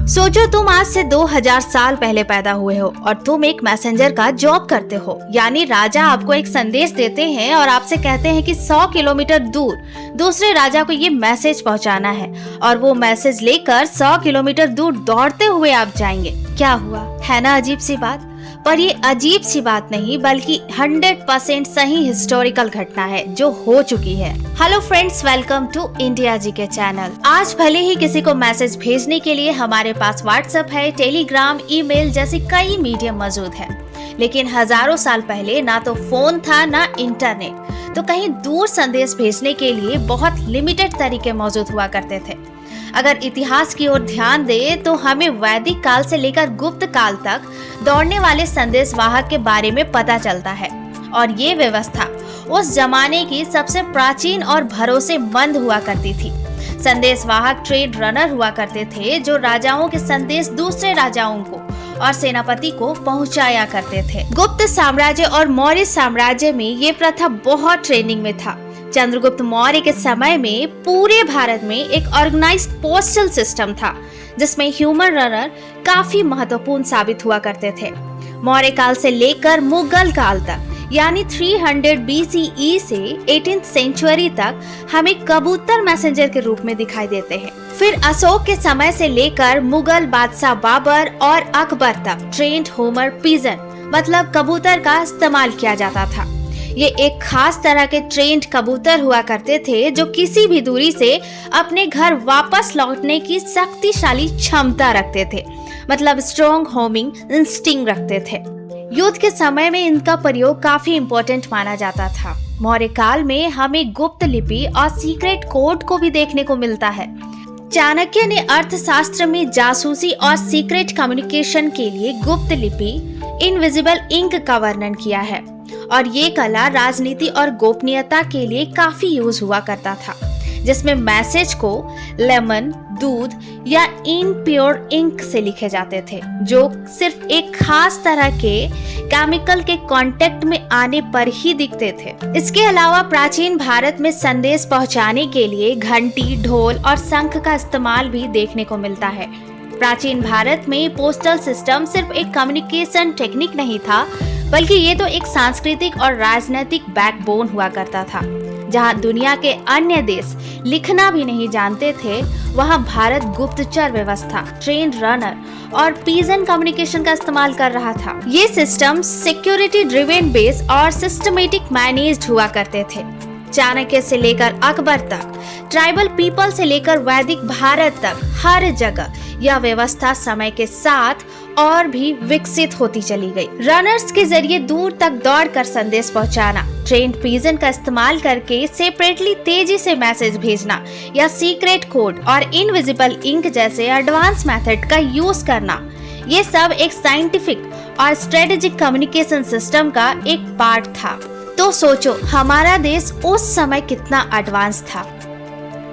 सोचो तुम आज से 2000 साल पहले पैदा हुए हो और तुम एक मैसेंजर का जॉब करते हो। यानी राजा आपको एक संदेश देते हैं और आपसे कहते हैं कि 100 किलोमीटर दूर दूसरे राजा को ये मैसेज पहुंचाना है और वो मैसेज लेकर 100 किलोमीटर दूर दौड़ते हुए आप जाएंगे। क्या हुआ, है ना अजीब सी बात? पर ये अजीब सी बात नहीं बल्कि 100% सही हिस्टोरिकल घटना है जो हो चुकी है। Hello friends, welcome to India G के चैनल। आज भले ही किसी को मैसेज भेजने के लिए हमारे पास व्हाट्सएप है, टेलीग्राम, ईमेल जैसे कई मीडियम मौजूद है, लेकिन हजारों साल पहले ना तो फोन था ना इंटरनेट, तो कहीं दूर संदेश भेजने के लिए बहुत लिमिटेड तरीके मौजूद हुआ करते थे। अगर इतिहास की ओर ध्यान दे तो हमें वैदिक काल से लेकर गुप्त काल तक दौड़ने वाले संदेश वाहक के बारे में पता चलता है और ये व्यवस्था उस जमाने की सबसे प्राचीन और भरोसेमंद हुआ करती थी। संदेश वाहक ट्रेड रनर हुआ करते थे जो राजाओं के संदेश दूसरे राजाओं को और सेनापति को पहुंचाया करते थे। गुप्त साम्राज्य और मौर्य साम्राज्य में ये प्रथा बहुत ट्रेंडिंग में था। चंद्रगुप्त मौर्य के समय में पूरे भारत में एक ऑर्गेनाइज्ड पोस्टल सिस्टम था जिसमें ह्यूमन रनर काफी महत्वपूर्ण साबित हुआ करते थे। मौर्य काल से लेकर मुगल काल तक यानी 300 BCE से 18th सेंचुरी तक हमें कबूतर मैसेंजर के रूप में दिखाई देते हैं। फिर अशोक के समय से लेकर मुगल बादशाह बाबर और अकबर तक ट्रेंड होमर पिजन मतलब कबूतर का इस्तेमाल किया जाता था। ये एक खास तरह के ट्रेंड कबूतर हुआ करते थे जो किसी भी दूरी से अपने घर वापस लौटने की शक्तिशाली क्षमता रखते थे, मतलब स्ट्रॉन्ग होमिंग इंस्टिंक्ट रखते थे। युद्ध के समय में इनका प्रयोग काफी इम्पोर्टेंट माना जाता था। मौर्य काल में हमें गुप्त लिपि और सीक्रेट कोड को भी देखने को मिलता है। चाणक्य ने अर्थशास्त्र में जासूसी और सीक्रेट कम्युनिकेशन के लिए गुप्त लिपि इनविजिबल इंक का वर्णन किया है और ये कला राजनीति और गोपनीयता के लिए काफी यूज हुआ करता था, जिसमें मैसेज को लेमन, दूध या इम्प्योर इंक से लिखे जाते थे जो सिर्फ एक खास तरह के केमिकल के कांटेक्ट में आने पर ही दिखते थे। इसके अलावा प्राचीन भारत में संदेश पहुंचाने के लिए घंटी, ढोल और शंख का इस्तेमाल भी देखने को मिलता है। प्राचीन भारत में पोस्टल सिस्टम सिर्फ एक कम्युनिकेशन टेक्निक नहीं था बल्कि ये तो एक सांस्कृतिक और राजनीतिक बैकबोन हुआ करता था। जहां दुनिया के अन्य देश लिखना भी नहीं जानते थे, वहां भारत गुप्तचर व्यवस्था, ट्रेंड रनर और पिजन कम्युनिकेशन का इस्तेमाल कर रहा था। ये सिस्टम सिक्योरिटी ड्रिवन बेस और सिस्टमेटिक मैनेज्ड हुआ करते थे। चाणक्य से लेकर अकबर तक, ट्राइबल पीपल से लेकर वैदिक भारत तक हर जगह यह व्यवस्था समय के साथ और भी विकसित होती चली गई। रनर्स के जरिए दूर तक दौड़कर संदेश पहुंचाना, ट्रेंड पिजन का इस्तेमाल करके सेपरेटली तेजी से मैसेज भेजना या सीक्रेट कोड और इनविजिबल इंक जैसे एडवांस मेथड का यूज करना, ये सब एक साइंटिफिक और स्ट्रेटेजिक कम्युनिकेशन सिस्टम का एक पार्ट था। तो सोचो हमारा देश उस समय कितना एडवांस था।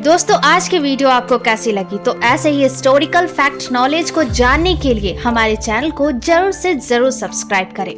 दोस्तों, आज की वीडियो आपको कैसी लगी? तो ऐसे ही हिस्टोरिकल फैक्ट नॉलेज को जानने के लिए हमारे चैनल को जरूर से जरूर सब्सक्राइब करें।